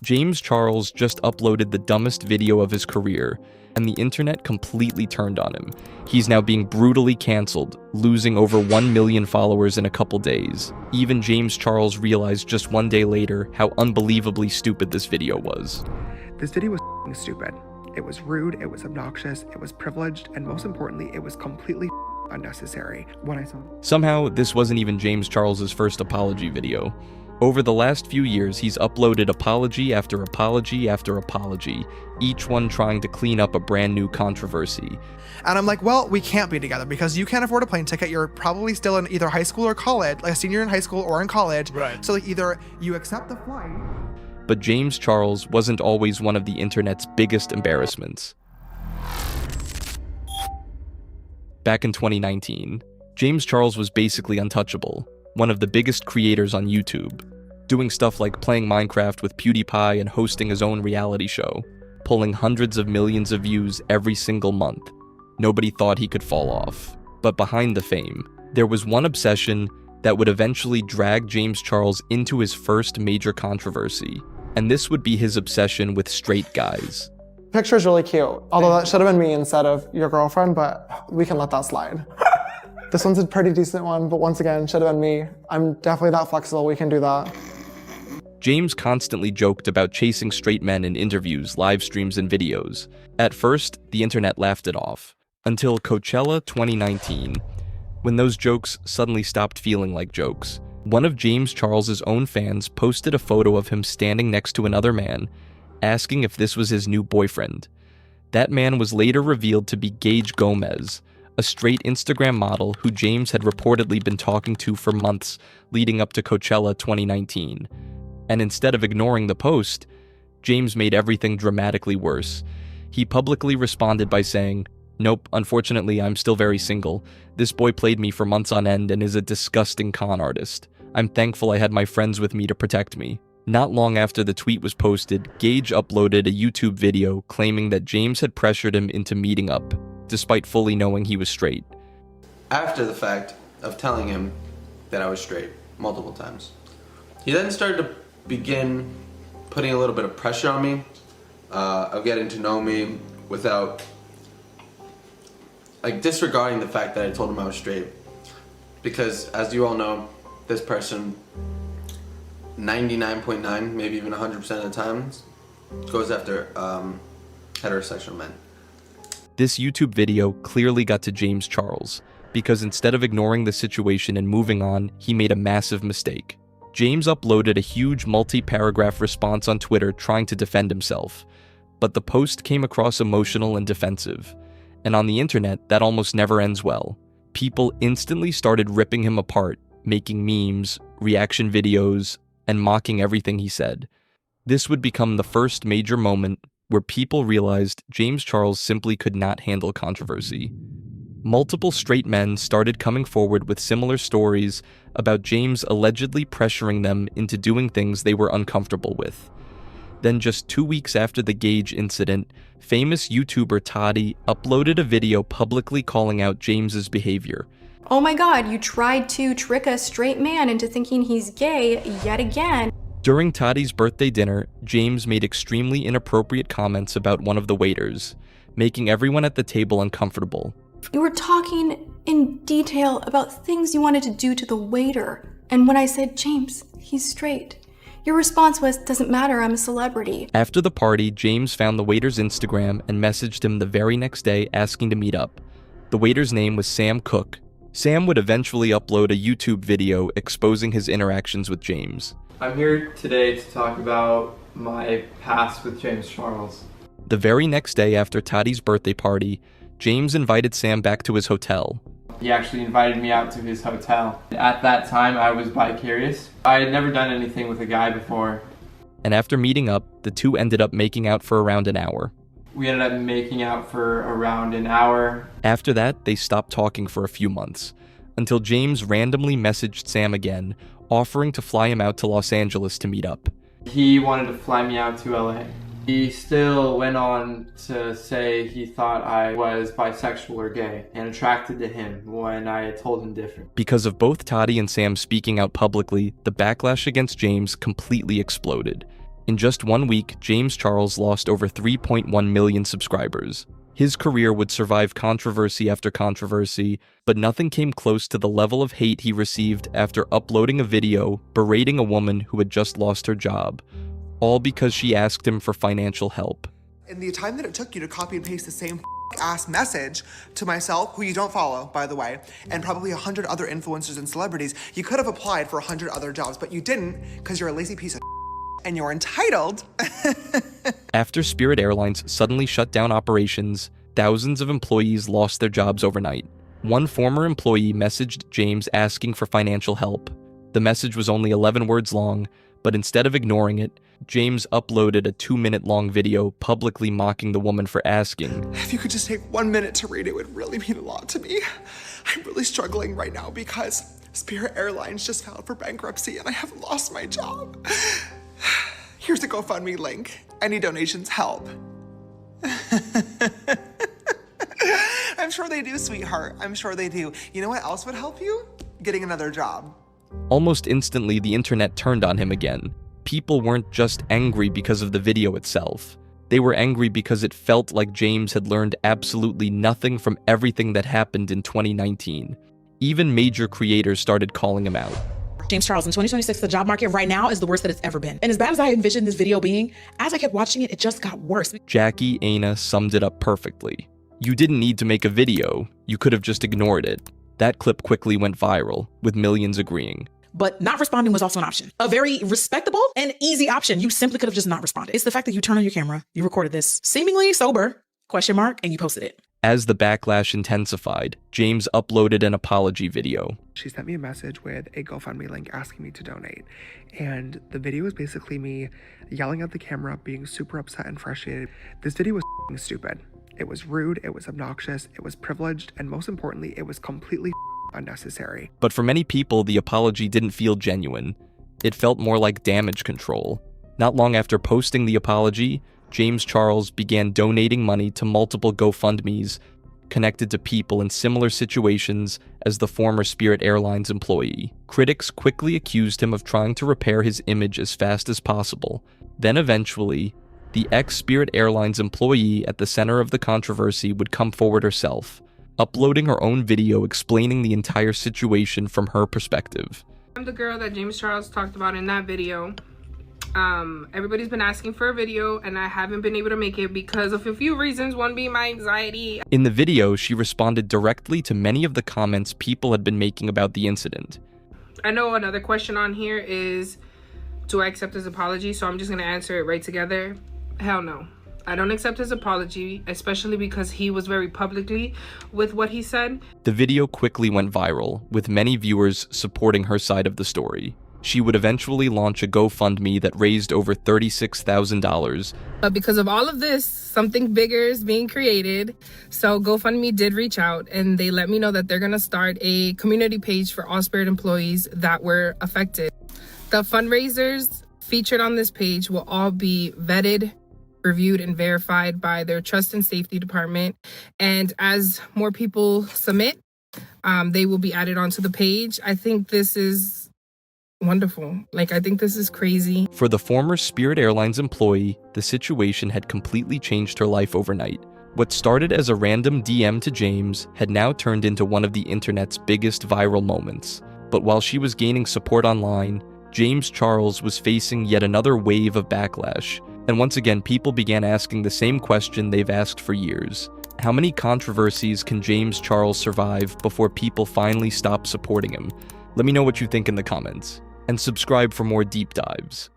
James Charles just uploaded the dumbest video of his career, and the internet completely turned on him. He's now being brutally canceled, losing over 1 million followers in a couple days. Even James Charles realized just one day later how unbelievably stupid this video was. This video was stupid. It was rude, it was obnoxious, it was privileged, and most importantly, it was completely unnecessary. When I saw Somehow, this wasn't even James Charles's first apology video. Over the last few years, he's uploaded apology after apology after apology, each one trying to clean up a brand new controversy. And I'm like, well, we can't be together because you can't afford a plane ticket. You're probably still in either high school or college, like a senior in high school or in college. Right. So like either you accept the flight. But James Charles wasn't always one of the internet's biggest embarrassments. Back in 2019, James Charles was basically untouchable, one of the biggest creators on YouTube, doing stuff like playing Minecraft with PewDiePie and hosting his own reality show, pulling hundreds of millions of views every single month. Nobody thought he could fall off. But behind the fame, there was one obsession that would eventually drag James Charles into his first major controversy, and this would be his obsession with straight guys. Picture's really cute, although that should have been me instead of your girlfriend, but we can let that slide. This one's a pretty decent one, but once again, should have been me. I'm definitely that flexible, we can do that. James constantly joked about chasing straight men in interviews, live streams, and videos. At first, the internet laughed it off, until Coachella 2019, when those jokes suddenly stopped feeling like jokes. One of James Charles's own fans posted a photo of him standing next to another man, asking if this was his new boyfriend. That man was later revealed to be Gage Gomez, a straight Instagram model who James had reportedly been talking to for months leading up to Coachella 2019. And instead of ignoring the post, James made everything dramatically worse. He publicly responded by saying, "Nope, unfortunately, I'm still very single. This boy played me for months on end and is a disgusting con artist. I'm thankful I had my friends with me to protect me." Not long after the tweet was posted, Gage uploaded a YouTube video claiming that James had pressured him into meeting up, despite fully knowing he was straight. After the fact of telling him that I was straight multiple times, he then started to begin putting a little bit of pressure on me, of getting to know me without disregarding the fact that I told him I was straight. Because as you all know, this person 99.9, maybe even 100% of the times, goes after heterosexual men. This YouTube video clearly got to James Charles, because instead of ignoring the situation and moving on, he made a massive mistake. James uploaded a huge multi-paragraph response on Twitter trying to defend himself, but the post came across emotional and defensive. And on the internet, that almost never ends well. People instantly started ripping him apart, making memes, reaction videos, and mocking everything he said. This would become the first major moment where people realized James Charles simply could not handle controversy. Multiple straight men started coming forward with similar stories about James allegedly pressuring them into doing things they were uncomfortable with. Then just 2 weeks after the Gage incident, famous YouTuber Toddy uploaded a video publicly calling out James's behavior. "Oh my God, you tried to trick a straight man into thinking he's gay yet again." During Toddy's birthday dinner, James made extremely inappropriate comments about one of the waiters, making everyone at the table uncomfortable. "You were talking in detail about things you wanted to do to the waiter. And when I said, 'James, he's straight,' your response was, 'Doesn't matter, I'm a celebrity.'" After the party, James found the waiter's Instagram and messaged him the very next day asking to meet up. The waiter's name was Sam Cook. Sam would eventually upload a YouTube video exposing his interactions with James. I'm here today to talk about my past with James Charles. The very next day after Toddy's birthday party, James invited Sam back to his hotel. He actually invited me out to his hotel. At that time, I was bi-curious. I had never done anything with a guy before. And after meeting up, the two ended up making out for around an hour. We ended up making out for around an hour. After that, they stopped talking for a few months, until James randomly messaged Sam again, offering to fly him out to Los Angeles to meet up. He wanted to fly me out to LA. He still went on to say he thought I was bisexual or gay and attracted to him when I had told him different. Because of both Toddy and Sam speaking out publicly, the backlash against James completely exploded. In just 1 week, James Charles lost over 3.1 million subscribers. His career would survive controversy after controversy, but nothing came close to the level of hate he received after uploading a video berating a woman who had just lost her job, all because she asked him for financial help. In the time that it took you to copy and paste the same ass message to myself, who you don't follow, by the way, and probably 100 other influencers and celebrities, you could have applied for 100 other jobs, but you didn't because you're a lazy piece of and you're entitled. After Spirit Airlines suddenly shut down operations, thousands of employees lost their jobs overnight. One former employee messaged James asking for financial help. The message was only 11 words long, but instead of ignoring it, James uploaded a 2-minute-long video publicly mocking the woman for asking. If you could just take 1 minute to read it, would really mean a lot to me. I'm really struggling right now because Spirit Airlines just filed for bankruptcy and I have lost my job. Here's a GoFundMe link. Any donations help. I'm sure they do, sweetheart. I'm sure they do. You know what else would help you? Getting another job. Almost instantly, the internet turned on him again. People weren't just angry because of the video itself. They were angry because it felt like James had learned absolutely nothing from everything that happened in 2019. Even major creators started calling him out. James Charles, in 2026, the job market right now is the worst that it's ever been. And as bad as I envisioned this video being, as I kept watching it, it just got worse. Jackie Aina summed it up perfectly. You didn't need to make a video. You could have just ignored it. That clip quickly went viral, with millions agreeing. But not responding was also an option. A very respectable and easy option. You simply could have just not responded. It's the fact that you turned on your camera, you recorded this, seemingly sober, ? And you posted it. As the backlash intensified, James uploaded an apology video. She sent me a message with a GoFundMe link asking me to donate. And the video is basically me yelling at the camera, being super upset and frustrated. This video was stupid. It was rude, it was obnoxious, it was privileged, and most importantly, it was completely unnecessary. But for many people, the apology didn't feel genuine. It felt more like damage control. Not long after posting the apology, James Charles began donating money to multiple GoFundMes connected to people in similar situations as the former Spirit Airlines employee. Critics quickly accused him of trying to repair his image as fast as possible. Then eventually, the ex-Spirit Airlines employee at the center of the controversy would come forward herself, uploading her own video explaining the entire situation from her perspective. I'm the girl that James Charles talked about in that video. Everybody's been asking for a video and I haven't been able to make it because of a few reasons, one being my anxiety. In the video, she responded directly to many of the comments people had been making about the incident. I know another question on here is, do I accept his apology? So I'm just gonna answer it right together. Hell no. I don't accept his apology, especially because he was very publicly with what he said. The video quickly went viral, with many viewers supporting her side of the story. She would eventually launch a GoFundMe that raised over $36,000. But because of all of this, something bigger is being created. So GoFundMe did reach out and they let me know that they're gonna start a community page for all Spirit employees that were affected. The fundraisers featured on this page will all be vetted, reviewed, and verified by their trust and safety department. And as more people submit, they will be added onto the page. I think this is wonderful. I think this is crazy. For the former Spirit Airlines employee, the situation had completely changed her life overnight. What started as a random DM to James had now turned into one of the internet's biggest viral moments. But while she was gaining support online, James Charles was facing yet another wave of backlash. And once again, people began asking the same question they've asked for years. How many controversies can James Charles survive before people finally stop supporting him? Let me know what you think in the comments. And subscribe for more deep dives.